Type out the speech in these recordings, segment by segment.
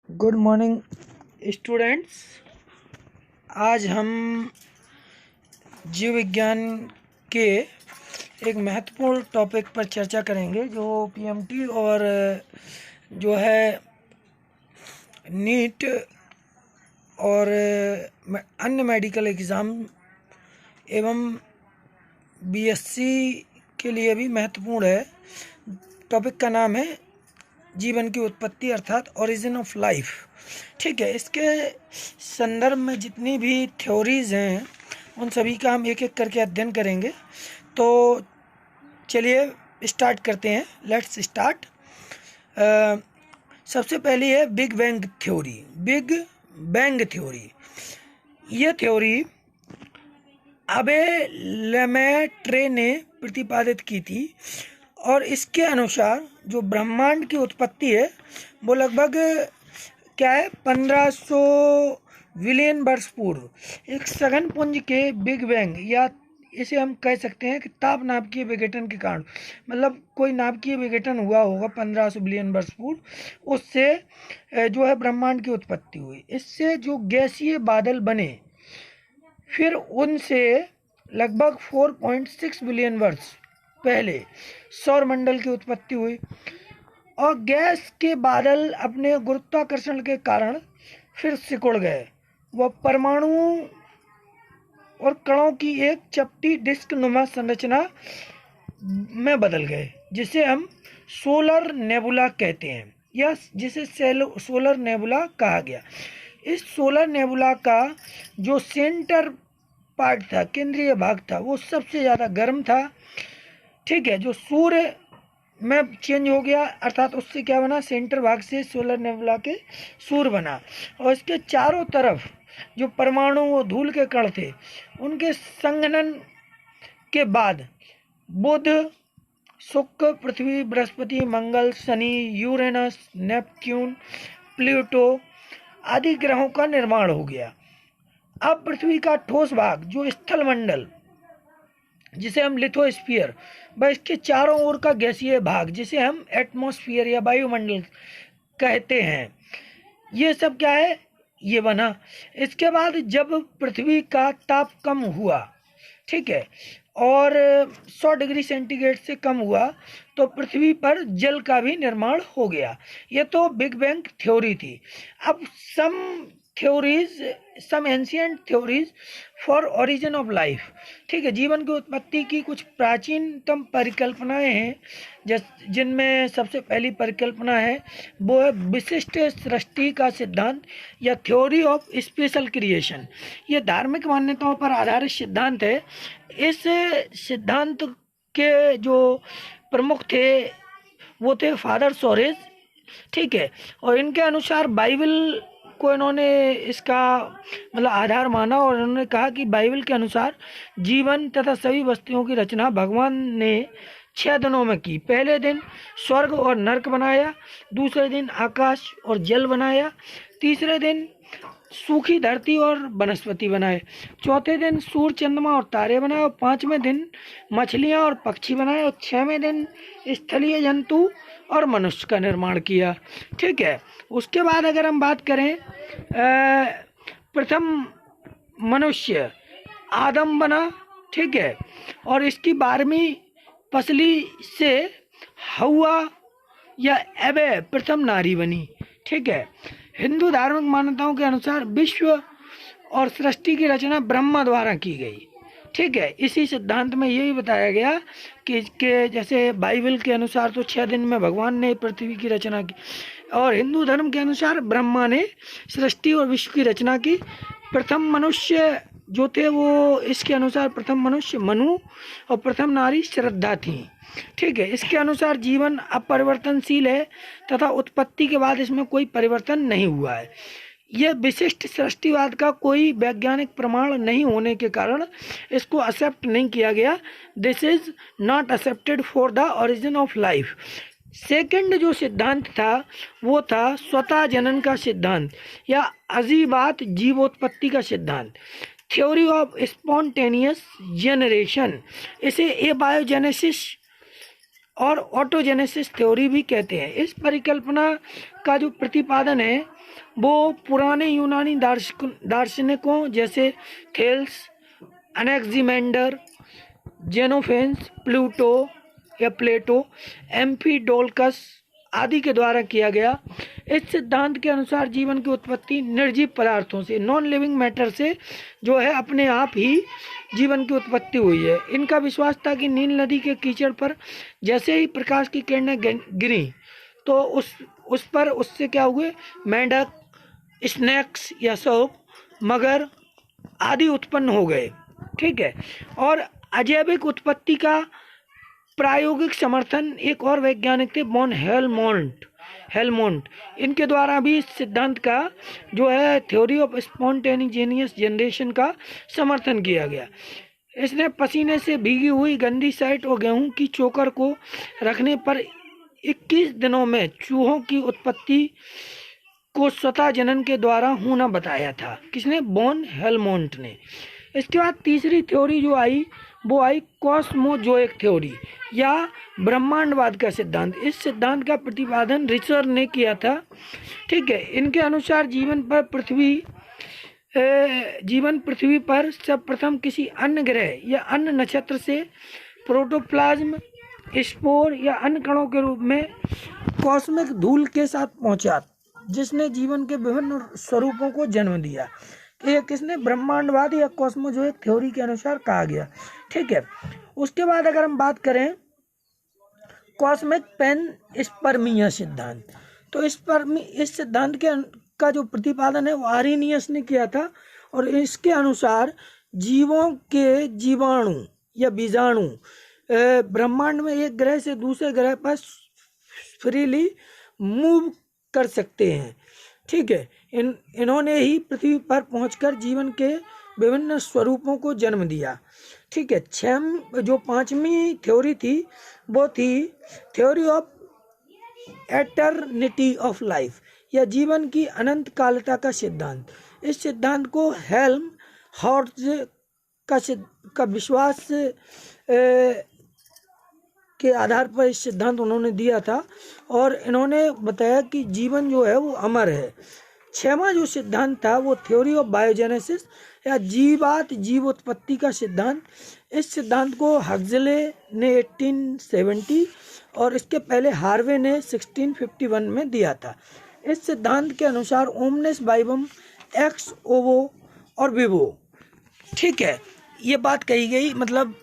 Good morning students. आज हम जीव विज्ञान के एक महत्वपूर्ण टॉपिक पर चर्चा करेंगे जो पीएमटी और जो है नीट और अन्य मेडिकल एग्ज़ाम एवं बीएससी के लिए भी महत्वपूर्ण है। टॉपिक का नाम है जीवन की उत्पत्ति अर्थात ओरिजिन ऑफ लाइफ। ठीक है, इसके संदर्भ में जितनी भी थ्योरीज हैं उन सभी का हम एक एक करके अध्ययन करेंगे। तो चलिए स्टार्ट करते हैं। Let's start. सबसे पहली है big bang theory. Big bang theory, ये थ्योरी अबे लेमैट्रे ने प्रतिपादित की थी और इसके अनुसार जो ब्रह्मांड की उत्पत्ति है वो लगभग क्या है 1500 बिलियन वर्ष पूर्व एक सघन पुंज के बिग बैंग, या इसे हम कह सकते हैं कि ताप नाभिकीय विघटन के कारण, मतलब कोई नाभिकीय विघटन हुआ होगा 1500 बिलियन वर्ष पूर्व, उससे जो है ब्रह्मांड की उत्पत्ति हुई। इससे जो गैसीय बादल बने, फिर उनसे लगभग 4.6 बिलियन वर्ष पहले सौरमंडल की उत्पत्ति हुई और गैस के बादल अपने गुरुत्वाकर्षण के कारण फिर सिकुड़ गए। वह परमाणु और कणों की एक चपटी डिस्क नुमा संरचना में बदल गए, जिसे हम सोलर नेबुला कहते हैं या जिसे सोलर नेबुला कहा गया। इस सोलर नेबुला का जो सेंटर पार्ट था, केंद्रीय भाग था, वो सबसे ज़्यादा गर्म था। ठीक है, जो सूर्य में चेंज हो गया, अर्थात उससे क्या बना, सेंटर भाग से सोलर नेबुला के सूर्य बना और इसके चारों तरफ जो परमाणु और धूल के कण थे उनके संघनन के बाद बुध, शुक्र, पृथ्वी, बृहस्पति, मंगल, शनि, यूरेनस, नेपच्यून, प्लूटो आदि ग्रहों का निर्माण हो गया। अब पृथ्वी का ठोस भाग जो स्थल मंडल जिसे हम लिथोस्फीयर, व इसके चारों ओर का गैसीय भाग जिसे हम एटमॉस्फेयर या वायुमंडल कहते हैं, ये सब क्या है, ये बना। इसके बाद जब पृथ्वी का ताप कम हुआ, ठीक है, और 100 डिग्री सेंटीग्रेड से कम हुआ, तो पृथ्वी पर जल का भी निर्माण हो गया। ये तो बिग बैंग थ्योरी थी। अब some ancient theories for origin of life. ठीक है, जीवन की उत्पत्ति की कुछ प्राचीनतम परिकल्पनाएं हैं, जिनमें सबसे पहली परिकल्पना है वो है विशिष्ट सृष्टि का सिद्धांत या थ्योरी ऑफ स्पेशल क्रिएशन। ये धार्मिक मान्यताओं पर आधारित सिद्धांत है। इस सिद्धांत के जो प्रमुख थे वो थे फादर सोरेज। ठीक है, और इनके अनुसार बाइबल को इन्होंने इसका मतलब आधार माना और इन्होंने कहा कि बाइबल के अनुसार जीवन तथा सभी वस्तुओं की रचना भगवान ने 6 दिनों में की। पहले दिन स्वर्ग और नरक बनाया, दूसरे दिन आकाश और जल बनाया, तीसरे दिन सूखी धरती और वनस्पति बनाए, चौथे दिन सूर्य, चंद्रमा और तारे बनाए, और 5वें दिन मछलियां और पक्षी बनाए, और 6वें दिन स्थलीय जंतु और मनुष्य का निर्माण किया। ठीक है, उसके बाद अगर हम बात करें, प्रथम मनुष्य आदम बना। ठीक है, और इसकी 12वीं पसली से हवा या एबे प्रथम नारी बनी। ठीक है, हिंदू धार्मिक मान्यताओं के अनुसार विश्व और सृष्टि की रचना ब्रह्मा द्वारा की गई। ठीक है, इसी सिद्धांत में यही बताया गया कि जैसे बाइबल के अनुसार तो 6 दिन में भगवान ने पृथ्वी की रचना की, और हिंदू धर्म के अनुसार ब्रह्मा ने सृष्टि और विश्व की रचना की। प्रथम मनुष्य जो थे वो इसके अनुसार प्रथम मनुष्य मनु और प्रथम नारी श्रद्धा थी। ठीक है, इसके अनुसार जीवन अपरिवर्तनशील है तथा उत्पत्ति के बाद इसमें कोई परिवर्तन नहीं हुआ है। यह विशिष्ट सृष्टिवाद का कोई वैज्ञानिक प्रमाण नहीं होने के कारण इसको एक्सेप्ट नहीं किया गया। This is not accepted for the origin of life. Second जो सिद्धांत था वो था स्वतः जनन का सिद्धांत या अजीबात जीवोत्पत्ति का सिद्धांत, थ्योरी ऑफ स्पॉन्टेनियस जनरेशन। इसे एबायोजेनेसिस और ऑटोजेनेसिस थ्योरी भी कहते हैं। इस परिकल्पना का जो प्रतिपादन है वो पुराने यूनानी दार्शनिकों जैसे थेल्स, अनेक्सिमेंडर, जेनोफेंस, प्लेटो, एम्फिडोलकस आदि के द्वारा किया गया। इस सिद्धांत के अनुसार जीवन की उत्पत्ति निर्जीव पदार्थों से, नॉन लिविंग मैटर से जो है अपने आप ही जीवन की उत्पत्ति हुई है। इनका विश्वास था कि नील नदी के कीचड़ पर जैसे ही प्रकाश की किरणें गिरी तो उस पर उससे क्या हुए, मेंढक, स्नेक्स या सर्प, मगर आदि उत्पन्न हो गए। ठीक है। और अजैविक उत्पत्ति का प्रायोगिक समर्थन एक और वैज्ञानिक थे, बॉन हेलमोंट। इनके द्वारा भी इस सिद्धांत का जो है थ्योरी ऑफ स्पॉन्टेनियस जनरेशन का समर्थन किया गया। इसने पसीने से भीगी हुई गंदी शर्ट और गेहूं की चोकर को रखने पर 21 दिनों में चूहों की उत्पत्ति को स्वतः जनन के द्वारा होना बताया था। किसने? बॉन हेलमोंट ने। इसके बाद तीसरी थ्योरी जो आई वो आई कॉस्मोजोइक थ्योरी या ब्रह्मांडवाद का सिद्धांत। इस सिद्धांत का प्रतिपादन रिचर ने किया था। ठीक है। इनके अनुसार जीवन पृथ्वी पर सर्वप्रथम किसी अन्य ग्रह या अन्य नक्षत्र से प्रोटोप्लाज्म, स्पोर या अन्य कणों के रूप में कॉस्मिक धूल के साथ पहुंचा, जिसने जीवन के विभिन्न स्वरूपों को जन्म दिया। ये किसने? ब्रह्मांडवाद या कॉस्मोजोइक थ्योरी के अनुसार कहा गया। ठीक है। उसके बाद अगर हम बात करें कॉस्मिक पेनस्पर्मिया सिद्धांत, तो इस सिद्धांत का जो प्रतिपादन है वो आर्हेनियस ने किया था और इसके अनुसार जीवों के जीवाणु या बीजाणु ब्रह्मांड में एक ग्रह से दूसरे ग्रह पर फ्रीली मूव कर सकते हैं। ठीक है। इन्होंने ही पृथ्वी पर पहुंचकर जीवन के विभिन्न स्वरूपों को जन्म दिया। ठीक है। जो पांचवी थ्योरी थी वो थी theory of eternity of life या जीवन की अनंत कालता का सिद्धांत। इस सिद्धांत को हेल्म हॉर्ज का विश्वास के आधार पर इस सिद्धांत उन्होंने दिया था और इन्होंने बताया कि जीवन जो है वो अमर है। छठवां जो सिद्धांत था वो थ्योरी ऑफ बायोजेनेसिस या जीव उत्पत्ति का सिद्धांत। इस सिद्धांत को हक्सले ने 1870 और इसके पहले हार्वे ने 1651 में दिया था। इस सिद्धांत के अनुसार ओमनेस बाइबम एक्स ओवो और विवो। ठीक है। ये बात कही गई, मतलब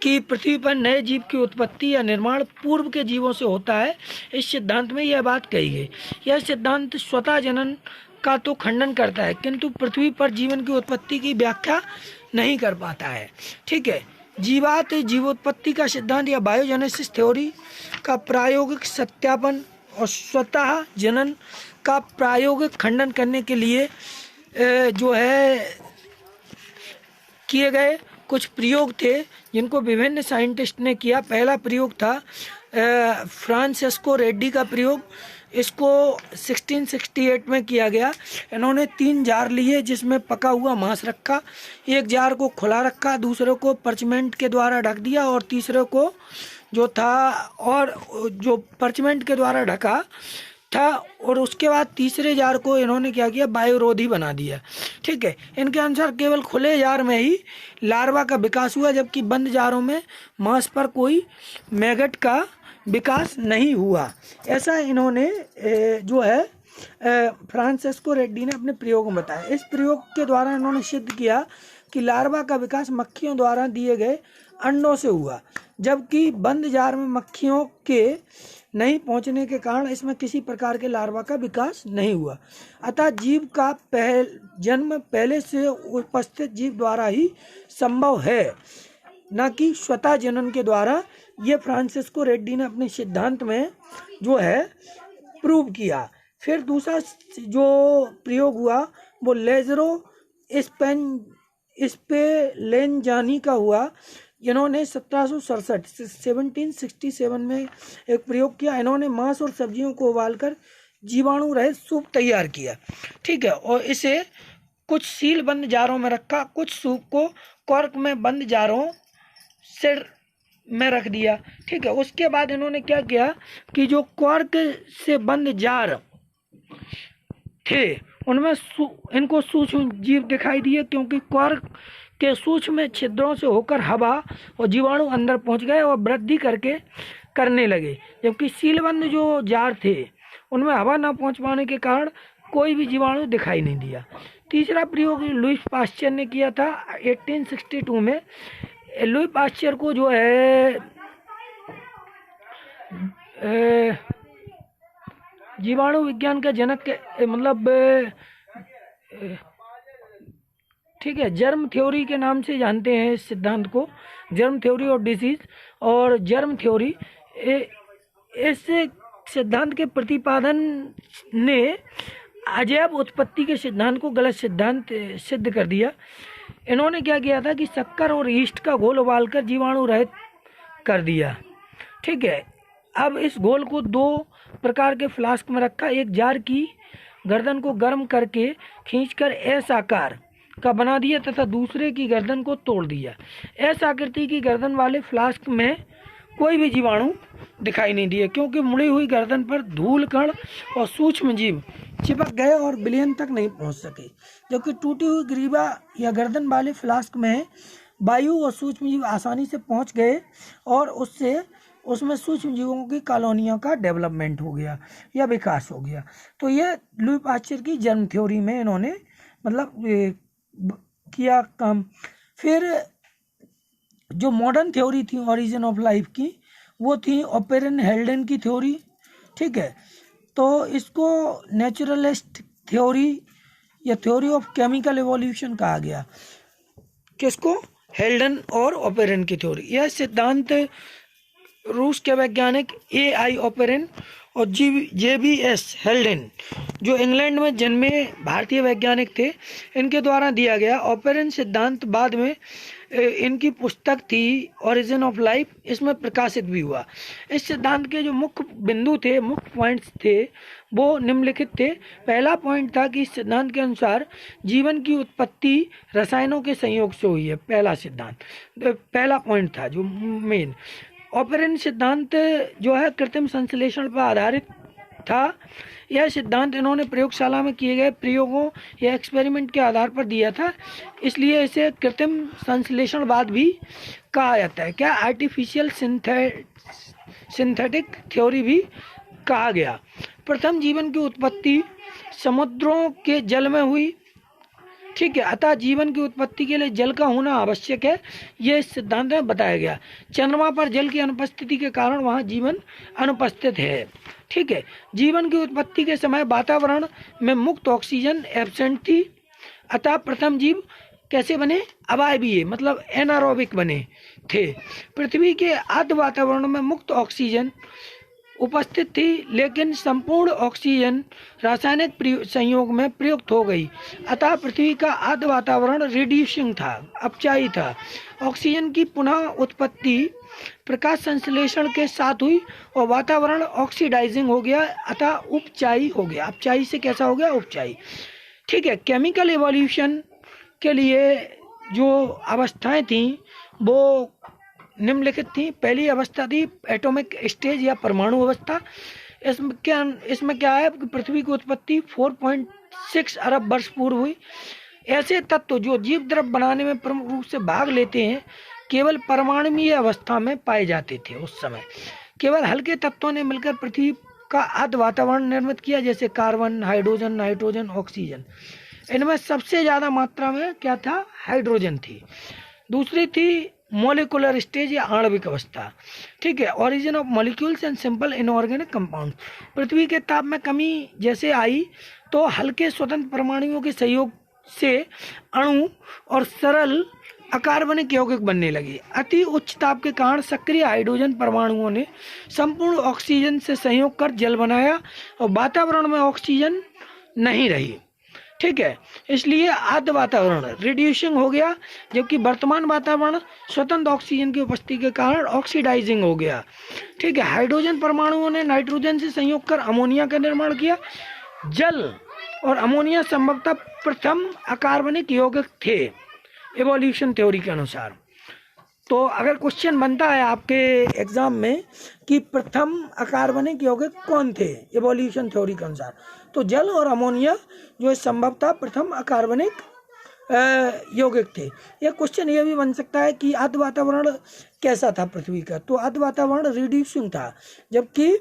कि पृथ्वी पर नए जीव की उत्पत्ति या निर्माण पूर्व के जीवों से होता है। इस सिद्धांत में यह बात कही गई। यह सिद्धांत स्वतः जनन का तो खंडन करता है किंतु पृथ्वी पर जीवन की उत्पत्ति की व्याख्या नहीं कर पाता है। ठीक है। जीवोत्पत्ति का सिद्धांत या बायोजेनेसिस थ्योरी का प्रायोगिक सत्यापन और स्वतः जनन का प्रायोगिक खंडन करने के लिए जो है किए गए कुछ प्रयोग थे जिनको विभिन्न साइंटिस्ट ने किया। पहला प्रयोग था फ्रांसेस्को रेड्डी का प्रयोग। इसको 1668 में किया गया। इन्होंने 3 जार लिए जिसमें पका हुआ मांस रखा, एक जार को खुला रखा, दूसरे को परचमेंट के द्वारा ढक दिया और तीसरे को जो परचमेंट के द्वारा ढका था और उसके बाद तीसरे जार को इन्होंने क्या किया, वायुरोधी बना दिया। ठीक है। इनके अनुसार केवल खुले जार में ही लार्वा का विकास हुआ जबकि बंद जारों में मांस पर कोई मैगट का विकास नहीं हुआ। ऐसा इन्होंने जो है फ्रांसेस्को रेड्डी ने अपने प्रयोग में बताया। इस प्रयोग के द्वारा इन्होंने सिद्ध किया कि लार्वा का विकास मक्खियों द्वारा दिए गए अंडों से हुआ जबकि बंद जार में मक्खियों के नहीं पहुंचने के कारण इसमें किसी प्रकार के लार्वा का विकास नहीं हुआ। अतः जीव का जन्म पहले से उपस्थित जीव द्वारा ही संभव है, न कि स्वतः जनन के द्वारा। ये फ्रांसिस्को रेड्डी ने अपने सिद्धांत में जो है प्रूव किया। फिर दूसरा जो प्रयोग हुआ वो लेजरो स्पेलेंजानी का हुआ। इन्होंने 1767 में एक प्रयोग किया। इन्होंने मांस और सब्जियों को उबालकर जीवाणु रहित सूप तैयार किया। ठीक है। और इसे कुछ सील बंद जारों में रखा, कुछ सूप को कॉर्क में बंद जारों से में रख दिया। ठीक है, उसके बाद इन्होंने क्या किया कि जो कॉर्क से बंद जार थे उनमें इनको सूक्ष्म जीव दिखाई दिए, क्योंकि कॉर्क के सूक्ष्म छिद्रों से होकर हवा और जीवाणु अंदर पहुंच गए और वृद्धि करने लगे, जबकि सीलबंद जो जार थे उनमें हवा न पहुंच पाने के कारण कोई भी जीवाणु दिखाई नहीं दिया। तीसरा प्रयोग लुईस पाश्चर ने किया था 1862 में। लुई पाश्चर को जो है जीवाणु विज्ञान का जनक मतलब ठीक है, जर्म थ्योरी के नाम से जानते हैं इस सिद्धांत को, जर्म थ्योरी ऑफ डिसीज और जर्म थ्योरी। इस सिद्धांत के प्रतिपादन ने अजैव उत्पत्ति के सिद्धांत को गलत सिद्धांत सिद्ध कर दिया। इन्होंने क्या किया था कि शक्कर और ईस्ट का घोल उबालकर जीवाणु रहित कर दिया। ठीक है, अब इस घोल को दो प्रकार के फ्लास्क में रखा, एक जार की गर्दन को गर्म करके खींचकर एस आकार का बना दिया तथा दूसरे की गर्दन को तोड़ दिया। एस आकृति की गर्दन वाले फ्लास्क में कोई भी जीवाणु दिखाई नहीं दिए, क्योंकि मुड़ी हुई गर्दन पर धूल कण और सूक्ष्म जीव चिपक गए और विलयन तक नहीं पहुंच सके, जबकि टूटी हुई ग्रीवा या गर्दन वाले फ्लास्क में वायु और सूक्ष्म जीव आसानी से पहुंच गए और उसमें सूक्ष्म जीवों की कॉलोनियों का डेवलपमेंट हो गया या विकास हो गया। तो ये लुई पाश्चर की जर्म थ्योरी में इन्होंने मतलब किया काम। फिर जो मॉडर्न थ्योरी थी ओरिजिन ऑफ लाइफ की, वो थी ओपेरन हेल्डेन की थ्योरी। ठीक है, तो इसको नेचुरलिस्ट थ्योरी या थ्योरी ऑफ केमिकल एवोल्यूशन कहा गया। किसको? हेल्डन और ओपेरन की थ्योरी। यह सिद्धांत रूस के वैज्ञानिक AI ओपेरन और JBS हेल्डेन, जो इंग्लैंड में जन्मे भारतीय वैज्ञानिक थे, इनके द्वारा दिया गया। ओपेरन सिद्धांत बाद में इनकी पुस्तक थी ओरिजिन ऑफ लाइफ, इसमें प्रकाशित भी हुआ। इस सिद्धांत के जो मुख्य बिंदु थे, मुख्य पॉइंट्स थे, वो निम्नलिखित थे। पहला पॉइंट था कि इस सिद्धांत के अनुसार जीवन की उत्पत्ति रसायनों के संयोग से हुई है। पहला पॉइंट था जो मेन। ओपेरन सिद्धांत जो है कृत्रिम संश्लेषण पर आधारित था। यह सिद्धांत इन्होंने प्रयोगशाला में किए गए प्रयोगों या एक्सपेरिमेंट के आधार पर दिया था, इसलिए इसे कृत्रिम संश्लेषणवाद भी कहा जाता है। क्या? आर्टिफिशियल सिंथेटिक थ्योरी भी कहा गया। प्रथम जीवन की उत्पत्ति समुद्रों के जल में हुई। ठीक है, अतः जीवन की उत्पत्ति के लिए जल का होना आवश्यक है, यह इस सिद्धांत में बताया गया। चंद्रमा पर जल की अनुपस्थिति के कारण वहां जीवन अनुपस्थित है। ठीक है, जीवन की उत्पत्ति के समय वातावरण में मुक्त ऑक्सीजन एब्सेंट थी, अतः प्रथम जीव कैसे बने? अवायवीय मतलब एनारोबिक बने थे। पृथ्वी के अर्ध वातावरण में मुक्त ऑक्सीजन उपस्थित थी, लेकिन संपूर्ण ऑक्सीजन रासायनिक संयोग में प्रयुक्त हो गई, अतः पृथ्वी का अर्ध वातावरण रिड्यूसिंग था, अपचायी था। ऑक्सीजन की पुनः उत्पत्ति प्रकाश संश्लेषण के साथ हुई और वातावरण ऑक्सीडाइजिंग हो गया, अतः उपचायी हो गया। अपचायी से कैसा हो गया? उपचायी। ठीक है, केमिकल एवोल्यूशन के लिए जो अवस्थाएं थी वो निम्नलिखित थी। पहली अवस्था थी एटॉमिक स्टेज या परमाणु अवस्था। इसमें क्या है कि पृथ्वी की उत्पत्ति 4.6 अरब वर्ष पूर्व हुई। ऐसे तत्व जो जीव द्रव बनाने में प्रमुख रूप से भाग लेते हैं केवल परमाणुीय अवस्था में पाए जाते थे। उस समय केवल हल्के तत्वों ने मिलकर पृथ्वी का अर्ध वातावरण निर्मित किया, जैसे कार्बन, हाइड्रोजन, नाइट्रोजन, ऑक्सीजन। इनमें सबसे ज्यादा मात्रा में क्या था? हाइड्रोजन थी। दूसरी थी मोलिकुलर स्टेज या आणविक अवस्था। ठीक है, origin of molecules and simple inorganic compound. पृथ्वी के ताप में कमी जैसे आई तो हल्के स्वतंत्र परमाणुओं के सहयोग से अणु और सरल अकार्बनिक यौगिक बनने लगे। अति उच्च ताप के कारण सक्रिय हाइड्रोजन परमाणुओं ने संपूर्ण ऑक्सीजन से संयोग कर जल बनाया और वातावरण में ऑक्सीजन नहीं रही। ठीक है, इसलिए अर्ध वातावरण रिड्यूसिंग हो गया, जबकि वर्तमान वातावरण स्वतंत्र ऑक्सीजन की उपस्थिति के कारण ऑक्सीडाइजिंग हो गया। ठीक है, हाइड्रोजन परमाणुओं ने नाइट्रोजन से संयोग कर अमोनिया का निर्माण किया। जल और अमोनिया संभवतः प्रथम अकार्बनिक यौगिक थे इवोल्यूशन थ्योरी के अनुसार। तो अगर क्वेश्चन बनता है आपके एग्जाम में कि प्रथम अकार्बनिक यौगिक कौन थे इवोल्यूशन थ्योरी के अनुसार, तो जल और अमोनिया जो संभवतः प्रथम अकार्बनिक यौगिक थे। यह क्वेश्चन ये भी बन सकता है कि अर्ध वातावरण कैसा था पृथ्वी का, तो अर्ध वातावरण रिड्यूसिंग था, जबकि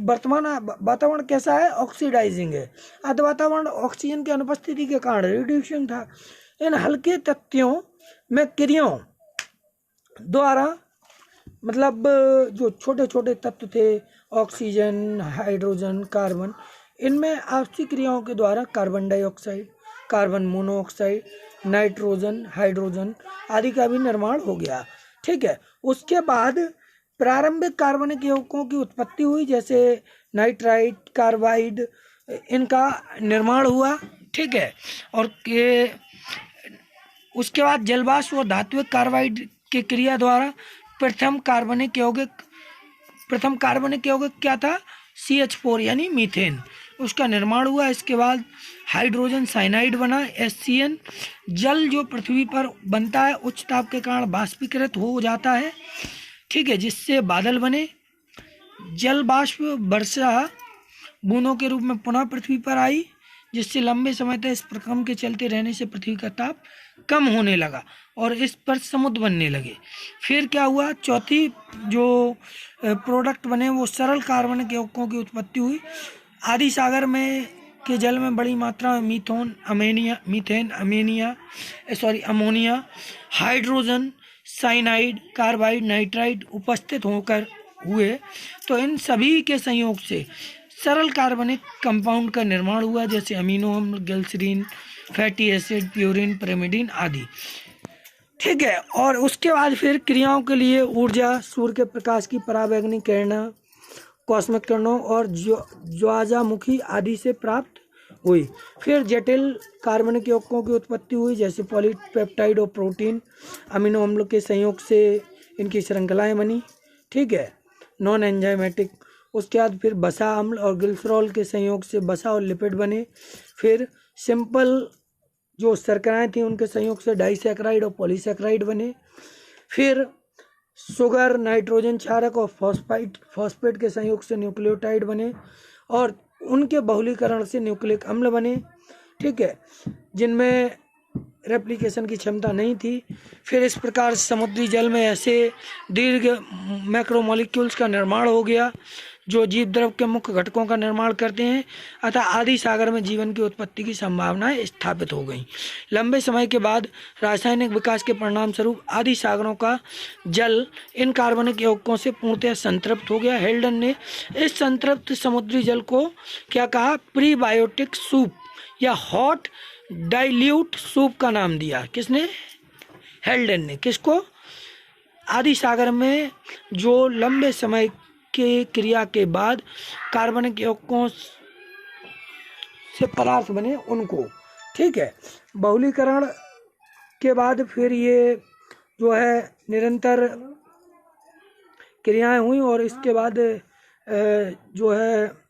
वर्तमान वातावरण कैसा है, ऑक्सीडाइजिंग है। अर्ध वातावरण ऑक्सीजन की अनुपस्थिति के कारण रिड्यूसिंग था। इन हल्के तत्वों में क्रियाओं द्वारा मतलब जो छोटे छोटे तत्व थे ऑक्सीजन, हाइड्रोजन, कार्बन, इनमें आपसी क्रियाओं के द्वारा carbon dioxide, carbon monoxide, nitrogen, hydrogen आदि का भी निर्माण हो गया। ठीक है, उसके बाद प्रारंभिक कार्बनिक यौगिकों की उत्पत्ति हुई, जैसे नाइट्राइट, कार्बाइड, इनका निर्माण हुआ। ठीक है, और उसके बाद जलवाष्प और धात्विक कार्बाइड की क्रिया द्वारा प्रथम कार्बनिक यौगिक क्या था, CH4 यानी मीथेन, उसका निर्माण हुआ। इसके बाद हाइड्रोजन साइनाइड बना, HCN। जल जो पृथ्वी पर बनता है उच्च ताप के कारण बाष्पीकृत हो जाता है। ठीक है, जिससे बादल बने। जल बाष्प वर्षा बूंदों के रूप में पुनः पृथ्वी पर आई, जिससे लंबे समय तक इस प्रक्रम के चलते रहने से पृथ्वी का ताप कम होने लगा और इस पर समुद्र बनने लगे। फिर क्या हुआ, चौथी जो प्रोडक्ट बने वो सरल कार्बनिक यौगिकों की उत्पत्ति हुई। आदि सागर में के जल में बड़ी मात्रा में ammonia, hydrogen, cyanide, carbide, nitride उपस्थित होकर हुए। तो इन सभी के संयोग से सरल कार्बनिक कंपाउंड का निर्माण हुआ, जैसे अमीनो अम्ल, glycerine, fatty acid, purine, pyrimidine आदि। ठीक है, और उसके बाद फिर क्रियाओं के लिए ऊर्जा सूर्य के प्रकाश की पराबैंगनी किरणें, कॉस्मिक किरणों और ज्वालामुखी आदि से प्राप्त हुई। फिर जटिल कार्बनिक यौगिकों की उत्पत्ति हुई, जैसे पॉलीपेप्टाइड और प्रोटीन, अमीनो अम्लों के संयोग से इनकी श्रृंखलाएं बनी। ठीक है, नॉन एंजाइमेटिक। उसके बाद फिर बसा अम्ल और ग्लिसरॉल के संयोग से बसा और लिपिड बने। फिर सिंपल जो शर्कराएं थी उनके संयोग से डाइसैकराइड और पॉलीसैकराइड बने। फिर शुगर, नाइट्रोजन क्षारक और फॉस्फेट के संयोग से न्यूक्लियोटाइड बने और उनके बहुलीकरण से न्यूक्लिक अम्ल बने। ठीक है, जिनमें रेप्लिकेशन की क्षमता नहीं थी। फिर इस प्रकार समुद्री जल में ऐसे दीर्घ मैक्रोमोलिक्यूल्स का निर्माण हो गया जो जीव द्रव के मुख्य घटकों का निर्माण करते हैं, अतः आदि सागर में जीवन की उत्पत्ति की संभावनाएं स्थापित हो गईं। लंबे समय के बाद रासायनिक विकास के परिणाम स्वरूप आदि सागरों का जल इन कार्बनिक यौगिकों से पूर्णतः संतृप्त हो गया। हेल्डन ने इस संतृप्त समुद्री जल को क्या कहा, प्रीबायोटिक सूप या हॉट डाइल्यूट सूप का नाम दिया। किसने, हेल्डन ने। किसको, आदि सागर में जो लंबे समय के क्रिया के बाद कार्बनिक यौगिकों से पदार्थ बने उनको। ठीक है, बहुलीकरण के बाद फिर ये जो है निरंतर क्रियाएं हुई और इसके बाद जो है